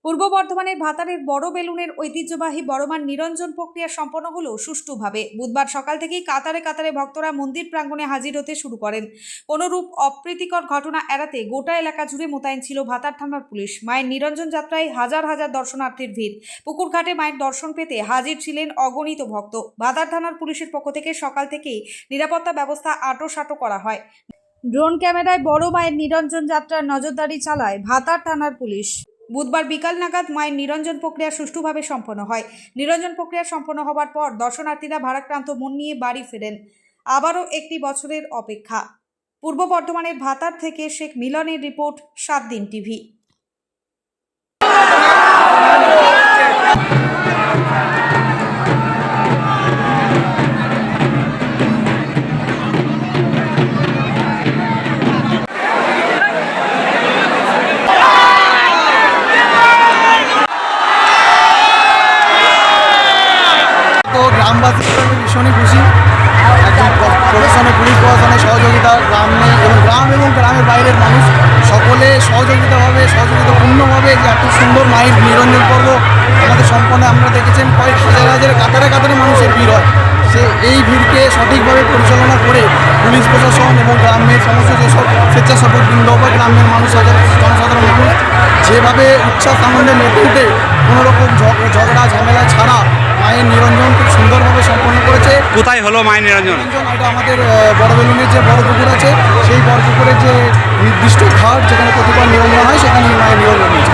পূর্ব বর্ধমানের ভাতারের বড় বেলুনের ঐতিহ্যবাহী বড়মার নিরঞ্জন প্রক্রিয়া সম্পন্ন হলো সুষ্ঠুভাবে। বুধবার সকাল থেকেই কাতারে কাতারে ভক্তরা মন্দির প্রাঙ্গণে হাজির হতে শুরু করেন। কোনোরূপ অপ্রীতিকর ঘটনা এড়াতে গোটা এলাকা জুড়ে মোতায়েন ছিল ভাতার থানার পুলিশ। মায়ের নিরঞ্জন যাত্রায় হাজার হাজার দর্শনার্থীর ভিড়। পুকুরঘাটে মায়ের দর্শন পেতে হাজির ছিলেন অগণিত ভক্ত। ভাতার থানার পুলিশের পক্ষ থেকে সকাল থেকেই নিরাপত্তা ব্যবস্থা আঁটোসাঁটো করা হয়। ড্রোন ক্যামেরায় বড় মায়ের নিরঞ্জন যাত্রার নজরদারি চালায় ভাতার থানার পুলিশ। বুধবার বিকাল নাগাদ মায়ের নিরঞ্জন প্রক্রিয়া সুষ্ঠুভাবে সম্পন্ন হয়। নিরঞ্জন প্রক্রিয়া সম্পন্ন হওয়ার পর দর্শনার্থীরা ভারাক্রান্ত মন নিয়ে বাড়ি ফেরেন। আবারও একটি বছরের অপেক্ষা। পূর্ব বর্ধমানের ভাতার থেকে শেখ মিলনের রিপোর্ট, 7 দিন টিভি। গ্রামবাসী ভীষণই খুশি। একজন প্রশাসনের পুলিশ প্রশাসনের সহযোগিতা, গ্রাম এবং গ্রামের বাইরের মানুষ সকলে সহযোগিতাপূর্ণভাবে যে এত সুন্দর মায়ের নিরঞ্জন পর্ব আমাদের সম্পন্ন আমরা দেখেছেন কয়েক হাজার হাজার কাতারে কাতারে মানুষের ভিড় হয়। এই ভিড়কে সঠিকভাবে পরিচালনা করে পুলিশ প্রশাসন এবং গ্রামের সমস্ত যেসব স্বেচ্ছাসেবকবৃন্দ বা গ্রামের মানুষ জনসাধারণ মানুষ যেভাবে উচ্ছ্বাস আনন্দে মেতে উঠে কোনোরকম ঝগড়া ঝামেলা ছাড়া মায়ের নিরঞ্জন খুব সুন্দরভাবে সম্পন্ন করেছে। কোথায় হলো মায়ের নিরঞ্জন? এটা আমাদের বড় বেলুনের যে বড় পুকুর আছে, সেই বড় পুকুরের যে নির্দিষ্ট ঘাট যেখানে প্রতিবার নিরঞ্জন হয় সেখানে মায়ের নিরঞ্জন হয়েছে।